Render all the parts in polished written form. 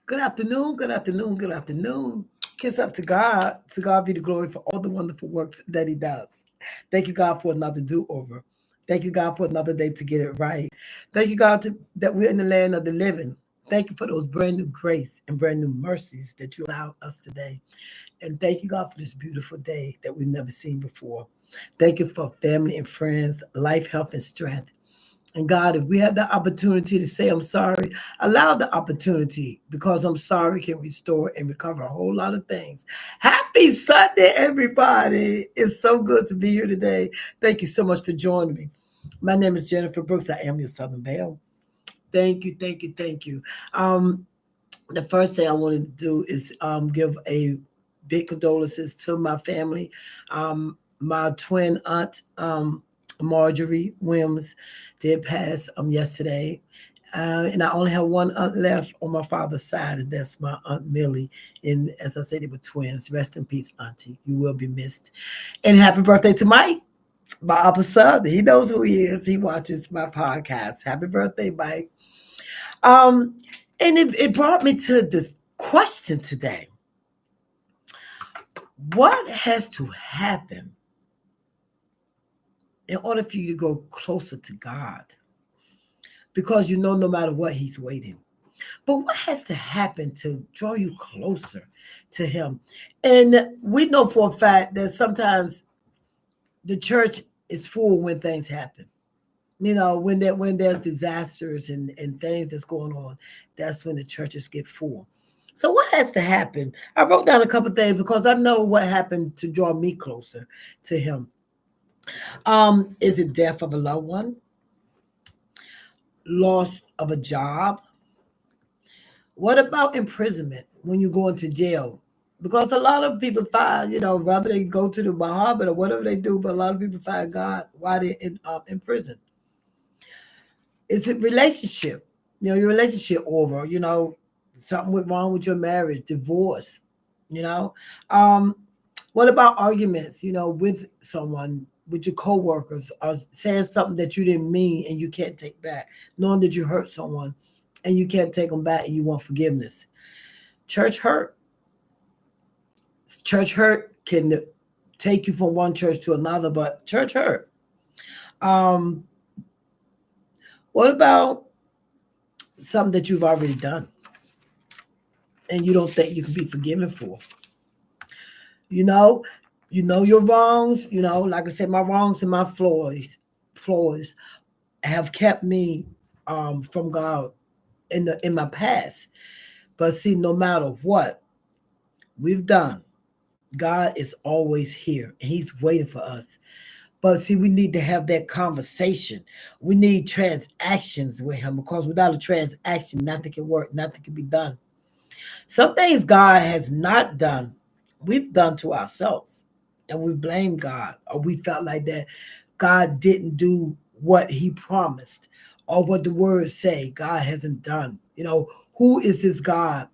Good afternoon, good afternoon, good afternoon. Kiss up to God. To God be the glory for all the wonderful works that He does. Thank you, God, for another do over. Thank you, God, for another day to get it right. Thank you, God, that we're in the land of the living. Thank you for those brand new grace and brand new mercies that you allowed us today. And thank you, God, for this beautiful day that we've never seen before. Thank you for family and friends, life, health, and strength. And God, if we have the opportunity to say I'm sorry, allow the opportunity because I'm sorry can restore and recover a whole lot of things. Happy Sunday, everybody. It's so good to be here today. Thank you so much for joining me. My name is Jennifer Brooks. I am your Southern Belle. Thank you, thank you, thank you. Um, the first thing I wanted to do is give a big condolences to my family. My twin aunt, Marjorie Wims, did pass yesterday. And I only have one aunt left on my father's side, and that's my Aunt Millie. And as I said, they were twins. Rest in peace, Auntie. You will be missed. And happy birthday to Mike, my other son. He knows who he is. He watches my podcast. Happy birthday, Mike. Um, and it brought me to this question today. What has to happen in order for you to go closer to God? Because you know no matter what, He's waiting. But what has to happen to draw you closer to Him? And we know for a fact that sometimes the church is full when things happen. You know, when there's disasters and things that's going on, that's when the churches get full. So what has to happen? I wrote down a couple of things because I know what happened to draw me closer to Him. Is it death of a loved one, loss of a job? What about imprisonment when you go into jail? Because a lot of people find, whether they go to the Muhammad or whatever they do, but a lot of people find God while they're in prison. Is it relationship? Your relationship over, something went wrong with your marriage, divorce, you know. Um, what about arguments, with someone, with your coworkers, or saying something that you didn't mean and you can't take back, knowing that you hurt someone and you can't take them back and you want forgiveness. Church hurt. Church hurt can take you from one church to another, but church hurt. Um, what about something that you've already done and you don't think you can be forgiven for? You know, your wrongs. Like I said, my wrongs and my flaws have kept me from God in my past. But see, no matter what we've done, God is always here and He's waiting for us. But see, we need to have that conversation. We need transactions with Him because without a transaction, nothing can work, nothing can be done. Some things God has not done, we've done to ourselves. And we blame God, or we felt like that God didn't do what He promised, or what the words say God hasn't done. Who is this God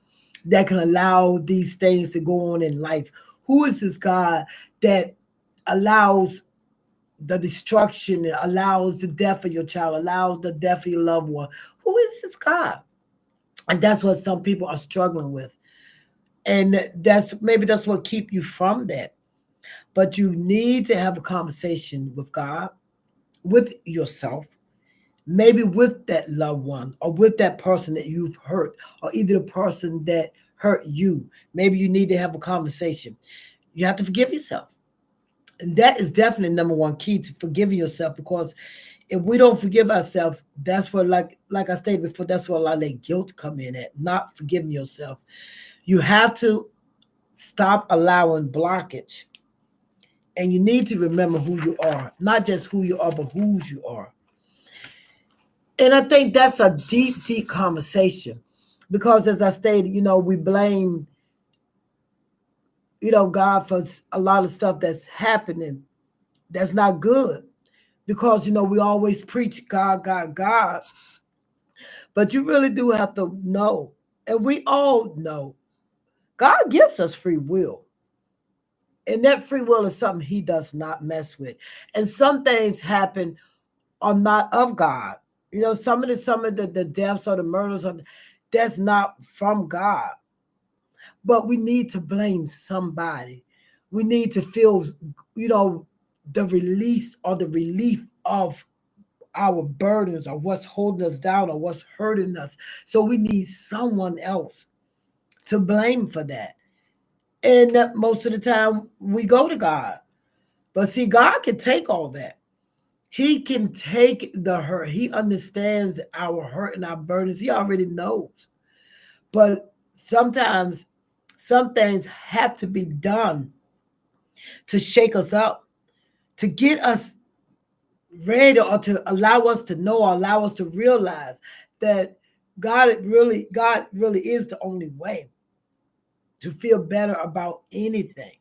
that can allow these things to go on in life? Who is this God that allows the destruction, allows the death of your child, allows the death of your loved one? Who is this God? And that's what some people are struggling with. And that's what keep you from that. But you need to have a conversation with God, with yourself, maybe with that loved one or with that person that you've hurt, or either the person that hurt you. Maybe you need to have a conversation. You have to forgive yourself. And that is definitely number one key to forgiving yourself, because if we don't forgive ourselves, that's where, like I stated before, that's where a lot of that guilt come in at, not forgiving yourself. You have to stop allowing blockage. And you need to remember who you are, not just who you are, but whose you are. And I think that's a deep, deep conversation, because as I stated, we blame, God for a lot of stuff that's happening that's not good, because, we always preach God, God, God. But you really do have to know, and we all know, God gives us free will. And that free will is something He does not mess with. And some things happen are not of God. Some of the deaths or the murders that's not from God. But we need to blame somebody. We need to feel, you know, the release or the relief of our burdens or what's holding us down or what's hurting us. So we need someone else to blame for that. And most of the time we go to God. But see, God can take all that. He can take the hurt. He understands our hurt and our burdens. He already knows. But sometimes some things have to be done to shake us up, to get us ready, or to allow us to know or allow us to realize that God really is the only way to feel better about anything.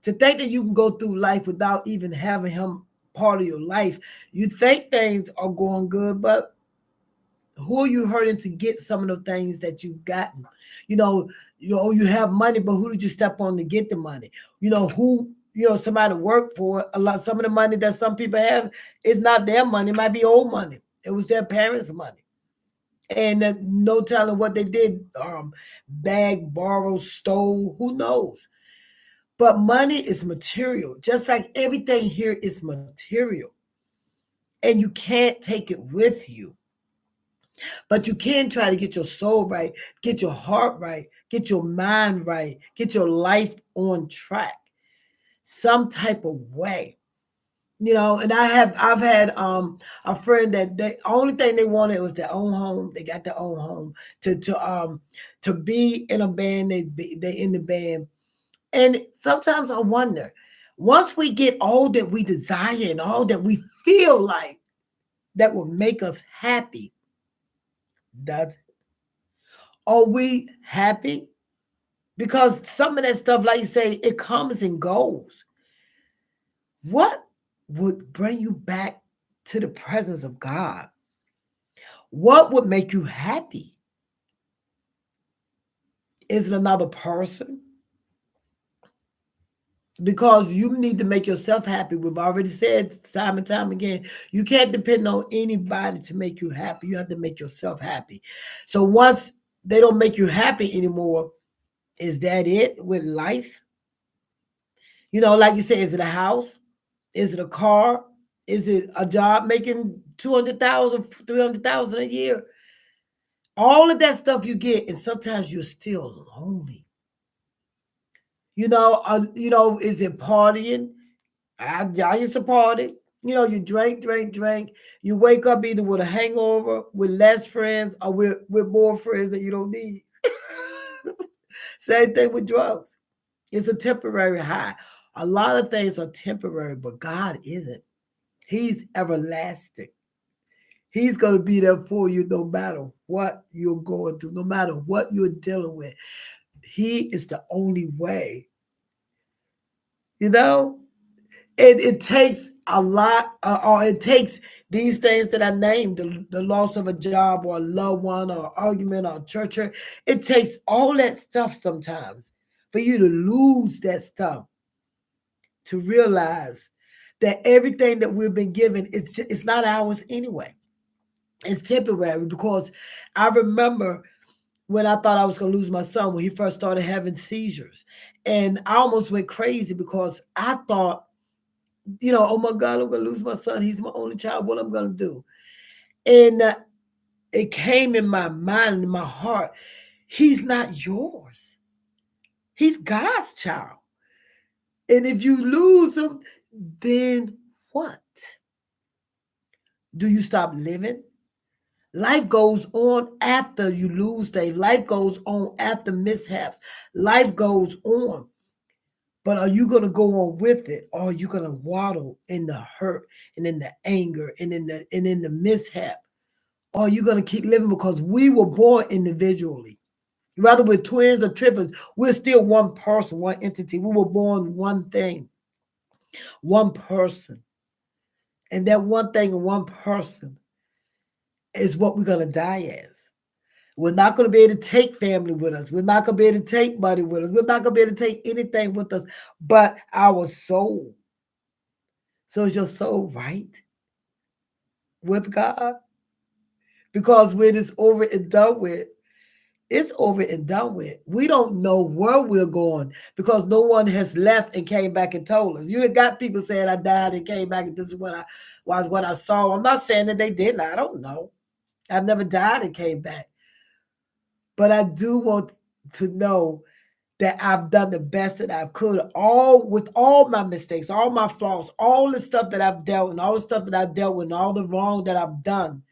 To think that you can go through life without even having him part of your life. You think things are going good, but who are you hurting to get some of the things that you've gotten? You have money, but who did you step on to get the money? Somebody worked for it. A lot. Some of the money that some people have is not their money. It might be old money. It was their parents' money, and no telling what they did. Bag, borrow, stole. Who knows? But money is material, just like everything here is material, and you can't take it with you. But you can try to get your soul right, get your heart right, get your mind right, get your life on track some type of way. And I've had a friend that the only thing they wanted was their own home. They got their own home to be in a band. They in the band. And sometimes I wonder, once we get all that we desire and all that we feel like that will make us happy, does are we happy? Because some of that stuff, like you say, it comes and goes. What would bring you back to the presence of God? What would make you happy? Is it another person? Because you need to make yourself happy. We've already said time and time again, you can't depend on anybody to make you happy. You have to make yourself happy. So once they don't make you happy anymore, is that it with life? Like you said, is it a house? Is it a car? Is it a job making 200,000, 300,000 a year? All of that stuff you get, and sometimes you're still lonely. Is it partying? I used to party. You drink. You wake up either with a hangover, with less friends, or with more friends that you don't need. Same thing with drugs. It's a temporary high. A lot of things are temporary, but God isn't. He's everlasting. He's going to be there for you no matter what you're going through, no matter what you're dealing with. He is the only way. You know, it takes a lot, or it takes these things that I named, the loss of a job or a loved one or argument or church hurt. It takes all that stuff sometimes for you to lose that stuff, to realize that everything that we've been given, it's not ours anyway. It's temporary. Because I remember when I thought I was going to lose my son when he first started having seizures. And I almost went crazy because I thought, oh my God, I'm going to lose my son. He's my only child. What I'm going to do? And it came in my mind and in my heart. He's not yours. He's God's child. And if you lose him, then what? Do you stop living? Life goes on after you lose things. Life goes on after mishaps. Life goes on. But are you going to go on with it, or are you going to waddle in the hurt and in the anger and in the mishap? Or are you going to keep living? Because we were born individually. Rather we're twins or triplets, we're still one person, one entity. We were born one thing, one person. And that one thing and one person is what we're going to die as. We're not going to be able to take family with us. We're not going to be able to take money with us. We're not going to be able to take anything with us but our soul. So is your soul right with God? Because when it's over and done with, It's over and done with. We don't know where we're going because no one has left and came back and told us. You had got people saying I died and came back and this is what I saw. I'm not saying that they didn't. I don't know. I've never died and came back. But I do want to know that I've done the best that I could, all with all my mistakes, all my flaws, all the stuff that I've dealt with, and all the stuff that I've dealt with, and all the wrong that I've done.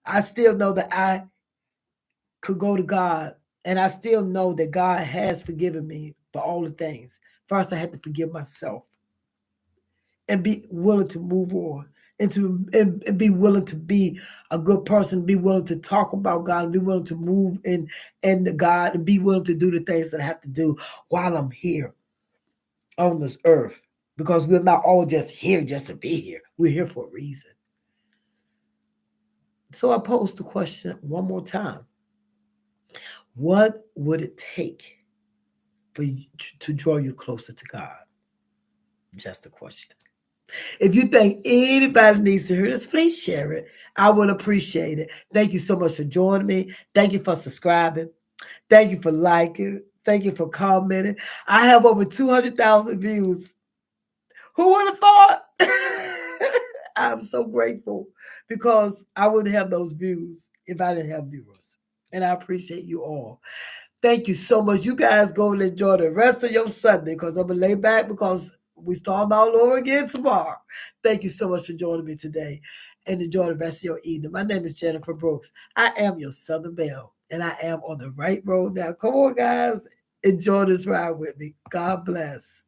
I still know that I could go to God, and I still know that God has forgiven me for all the things. First, I had to forgive myself and be willing to move on and be willing to be a good person, be willing to talk about God, and be willing to move in the God, and be willing to do the things that I have to do while I'm here on this earth. Because we're not all just here just to be here. We're here for a reason. So I pose the question one more time. What would it take for you to draw you closer to God? Just a question. If you think anybody needs to hear this, please share it. I would appreciate it. Thank you so much for joining me. Thank you for subscribing. Thank you for liking. Thank you for commenting. I have over 200,000 views. Who would have thought? I'm so grateful because I wouldn't have those views if I didn't have viewers. And I appreciate you all. Thank you so much. You guys go and enjoy the rest of your Sunday because I'm going to lay back because we start all over again tomorrow. Thank you so much for joining me today and enjoy the rest of your evening. My name is Jennifer Brooks. I am your Southern Belle and I am on the right road now. Come on, guys. Enjoy this ride with me. God bless.